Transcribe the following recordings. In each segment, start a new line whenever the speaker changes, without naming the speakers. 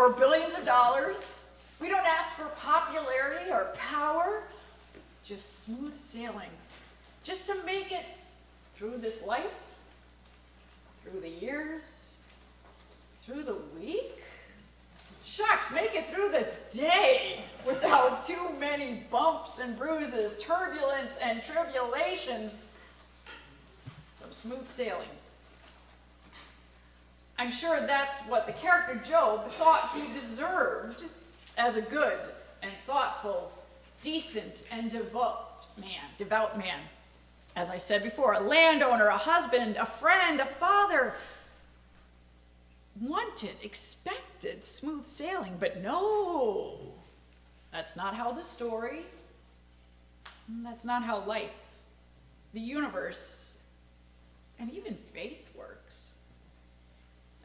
for billions of dollars. We don't ask for popularity or power, just smooth sailing, just to make it through this life, through the years, through the week. Shucks, make it through the day without too many bumps and bruises, turbulence and tribulations. Some smooth sailing. I'm sure that's what the character Job thought he deserved as a good and thoughtful, decent and devout man. As I said before, a landowner, a husband, a friend, a father. Wanted, expected smooth sailing, but no, that's not how the story, that's not how life, the universe, and even faith works.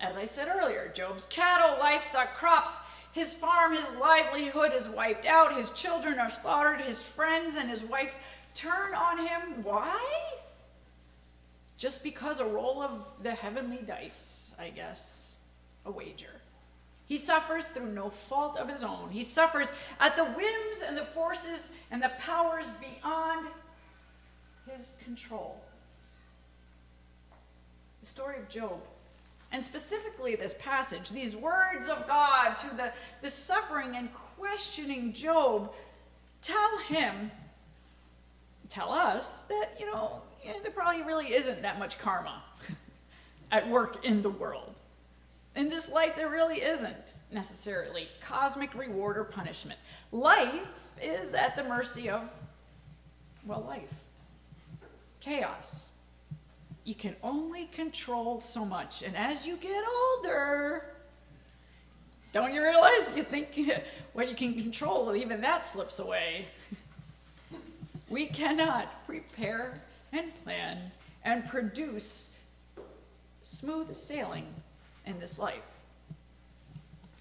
As I said earlier, Job's cattle, livestock, crops, his farm, his livelihood is wiped out, his children are slaughtered, his friends and his wife turn on him. Why? Just because a roll of the heavenly dice, I guess. A wager. He suffers through no fault of his own. He suffers at the whims and the forces and the powers beyond his control. The story of Job, and specifically this passage, these words of God to the suffering and questioning Job, tell us that, there probably really isn't that much karma at work in the world. In this life, there really isn't necessarily cosmic reward or punishment. Life is at the mercy of, life. Chaos. You can only control so much. And as you get older, don't you realize you think what you can control, even that slips away. We cannot prepare and plan and produce smooth sailing in this life,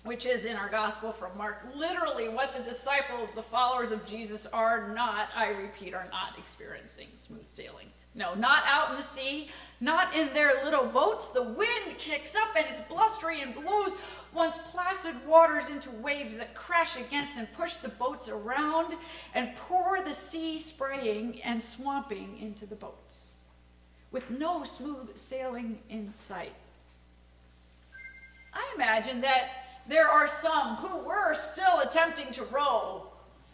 which is in our gospel from Mark, literally what the disciples, the followers of Jesus, are not experiencing smooth sailing. No, not out in the sea, not in their little boats. The wind kicks up and it's blustery and blows once placid waters into waves that crash against and push the boats around and pour the sea spraying and swamping into the boats, with no smooth sailing in sight. I imagine that there are some who were still attempting to row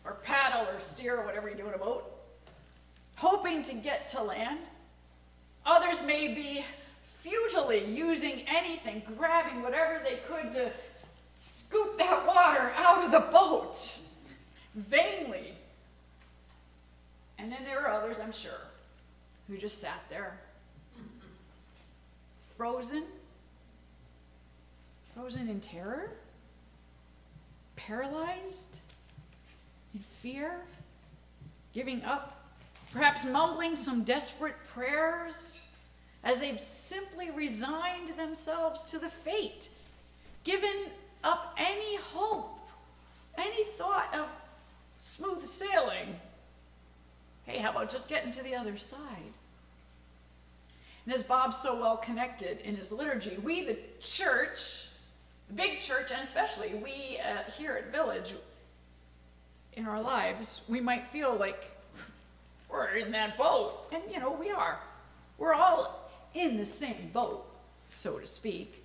or paddle or steer or whatever you do in a boat, hoping to get to land. Others may be futilely using anything, grabbing whatever they could to scoop that water out of the boat, vainly. And then there are others, I'm sure, who just sat there, frozen in terror, paralyzed in fear, giving up, perhaps mumbling some desperate prayers as they've simply resigned themselves to the fate, given up any hope, any thought of smooth sailing. Hey, how about just getting to the other side? And as Bob's so well connected in his liturgy, we, the church, the big church, and especially we here at Village, in our lives, we might feel like we're in that boat. And, we are. We're all in the same boat, so to speak.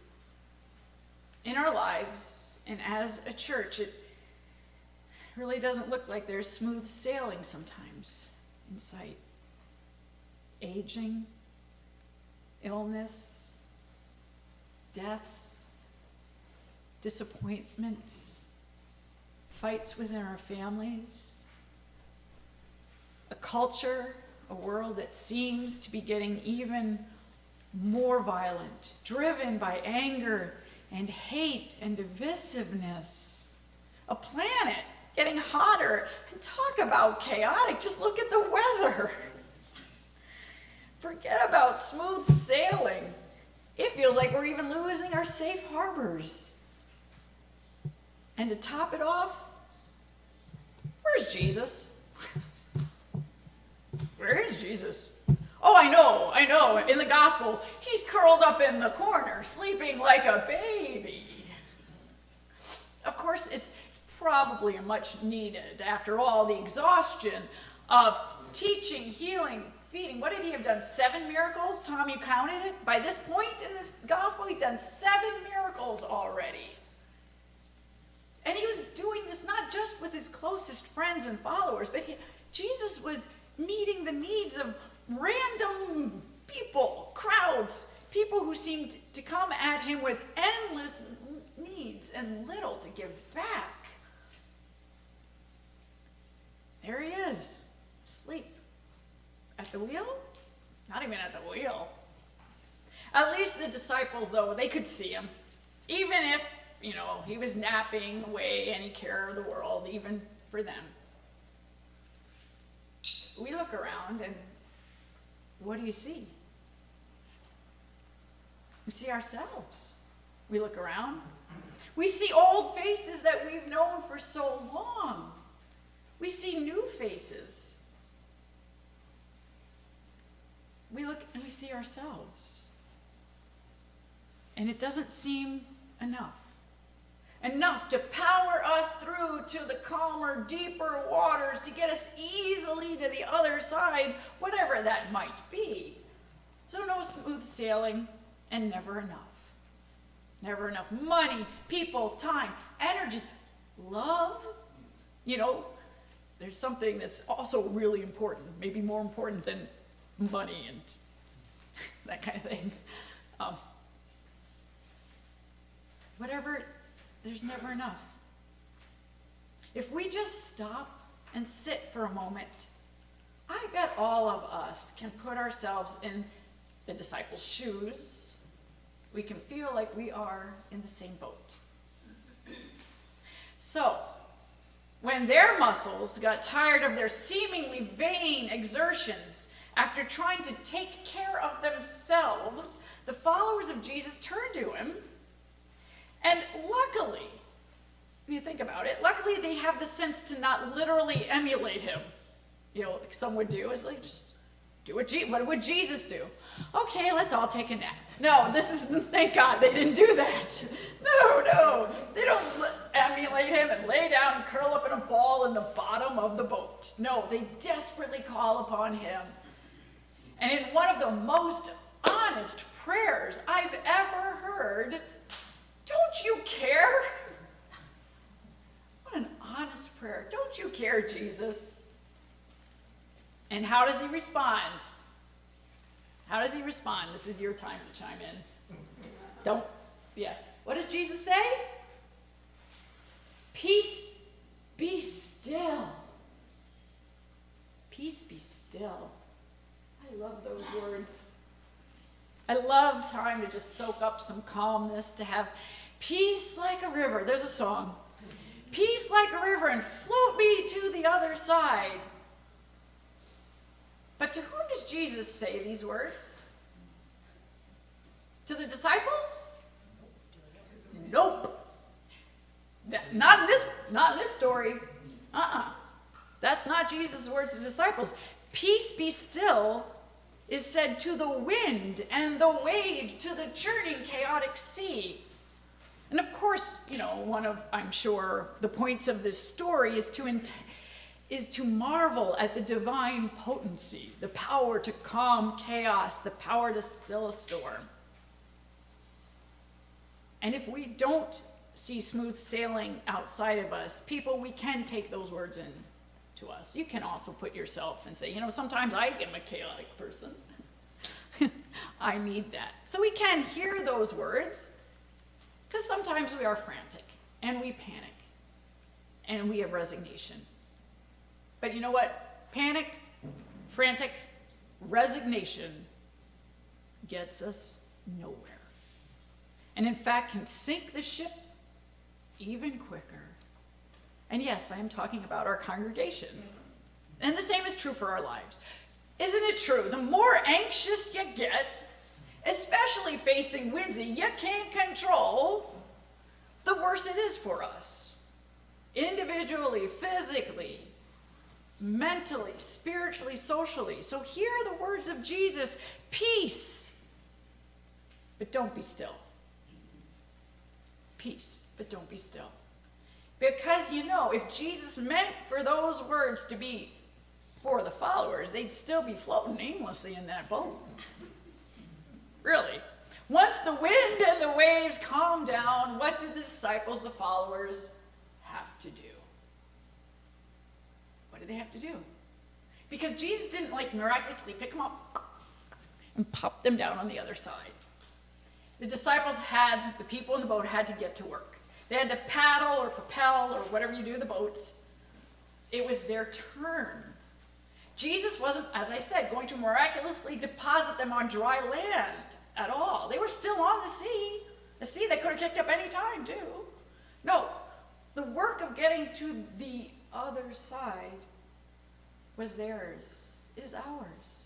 In our lives, and as a church, it really doesn't look like there's smooth sailing sometimes in sight. Aging, illness, deaths, disappointments, fights within our families, a culture, a world that seems to be getting even more violent, driven by anger and hate and divisiveness, a planet getting hotter, and talk about chaotic, just look at the weather. Forget about smooth sailing. It feels like we're even losing our safe harbors. And to top it off, where's Jesus? Where is Jesus? Oh, I know. In the gospel, he's curled up in the corner, sleeping like a baby. course, it's probably much needed. After all, the exhaustion of teaching, healing, feeding. What did he have done? 7 miracles? Tom, you counted it? By this point in this gospel, he'd done 7 miracles already. And he was doing this not just with his closest friends and followers, but Jesus was meeting the needs of random people, crowds, people who seemed to come at him with endless needs and little to give back. There he is, asleep. At the wheel? Not even at the wheel. At least the disciples, though, they could see him. Even if, he was napping away any care of the world, even for them. We look around and what do you see? We see ourselves. We look around. We see old faces that we've known for so long. We see new faces. We look and we see ourselves. And it doesn't seem enough. Enough to power us through to the calmer, deeper waters, to get us easily to the other side, whatever that might be. So no smooth sailing, and never enough. Never enough money, people, time, energy, love. There's something that's also really important, maybe more important than money and that kind of thing. Whatever, there's never enough. If we just stop and sit for a moment, I bet all of us can put ourselves in the disciples' shoes. We can feel like we are in the same boat. So, when their muscles got tired of their seemingly vain exertions, after trying to take care of themselves, the followers of Jesus turned to him. And luckily, when you think about it, luckily they have the sense to not literally emulate him. Like some would do, is like, just do what would Jesus do? Okay, let's all take a nap. No, thank God they didn't do that. No, they don't emulate him and lay down and curl up in a ball in the bottom of the boat. No, they desperately call upon him. And in one of the most honest prayers I've ever heard, don't you care? What an honest prayer. Don't you care, Jesus? And how does he respond? How does he respond? This is your time to chime in. What does Jesus say? Peace, be still. Peace, be still. I love those words. I love time to just soak up some calmness, to have peace like a river. There's a song. Peace like a river and float me to the other side. But to whom does Jesus say these words? To the disciples? Nope. Not in this story. That's not Jesus' words to the disciples. Peace be still is said to the wind and the waves, to the churning, chaotic sea. And of course, one of, I'm sure, the points of this story is to marvel at the divine potency, the power to calm chaos, the power to still a storm. And if we don't see smooth sailing outside of us, we can take those words in to us. You can also put yourself and say, sometimes I am a chaotic person. I need that. So we can hear those words, because sometimes we are frantic, and we panic, and we have resignation. But you know what? Panic, frantic, resignation gets us nowhere. And in fact, can sink the ship even quicker. And yes, I am talking about our congregation. And the same is true for our lives. Isn't it true? The more anxious you get, especially facing winds that you can't control, the worse it is for us. Individually, physically, mentally, spiritually, socially. So hear the words of Jesus, peace, but don't be still. Peace, but don't be still. Because, you know, if Jesus meant for those words to be for the followers, they'd still be floating aimlessly in that boat. Really. Once the wind and the waves calmed down, what did the disciples, the followers, have to do? What did they have to do? Because Jesus didn't like miraculously pick them up and pop them down on the other side. The disciples had, the people in the boat had to get to work. They had to paddle or propel or whatever you do the boats. It was their turn. Jesus wasn't, as I said, going to miraculously deposit them on dry land at all. They were still on the sea that could have kicked up any time too. No, the work of getting to the other side was theirs, is ours.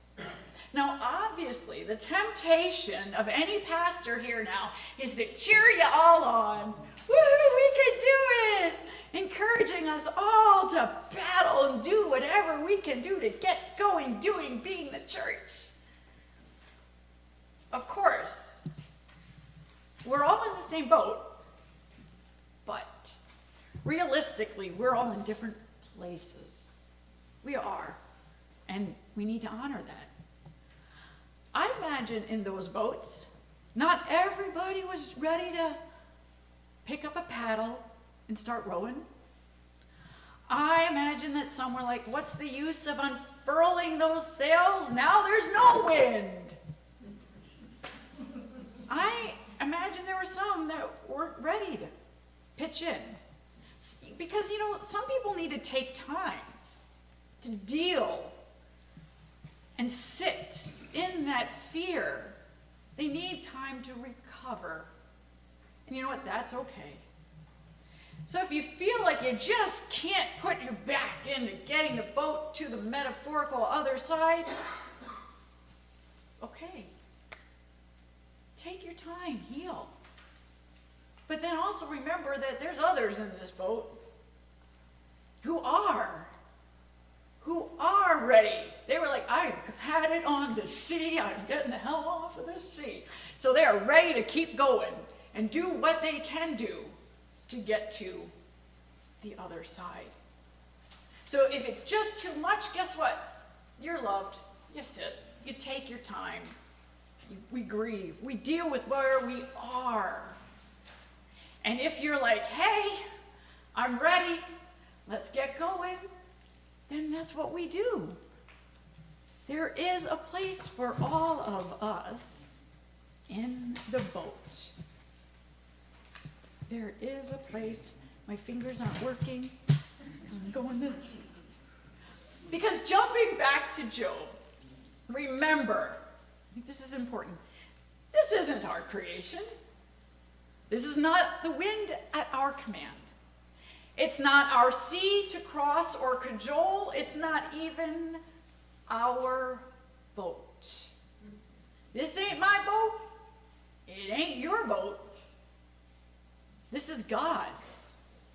Now, obviously, the temptation of any pastor here now is to cheer you all on. Woo, we can do it! Encouraging us all to battle and do whatever we can do to get going, being the church. Of course, we're all in the same boat, but realistically, we're all in different places. We are, and we need to honor that. I imagine in those boats, not everybody was ready to pick up a paddle and start rowing. I imagine that some were like, what's the use of unfurling those sails? Now there's no wind. I imagine there were some that weren't ready to pitch in. Because, you know, some people need to take time to deal and sit in that fear. They need time to recover. And you know what? That's okay. So if you feel like you just can't put your back into getting the boat to the metaphorical other side, okay. Take your time, heal. But then also remember that there's others in this boat who are ready. They were like, I've had it on the sea. I'm getting the hell off of this sea. So they are ready to keep going and do what they can do to get to the other side. So if it's just too much, guess what? You're loved. You sit. You take your time. We grieve. We deal with where we are. And if you're like, hey, I'm ready, let's get going, then that's what we do. There is a place for all of us in the boat. There is a place. My fingers aren't working. I'm going this. Because jumping back to Job, remember, I think this is important. This isn't our creation. This is not the wind at our command. It's not our sea to cross or cajole. It's not even our boat. This ain't my boat. It ain't your boat. This is God's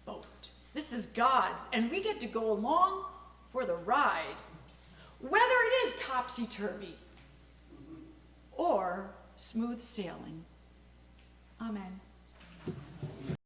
boat. This is God's, and we get to go along for the ride, whether it is topsy-turvy or smooth sailing. Amen.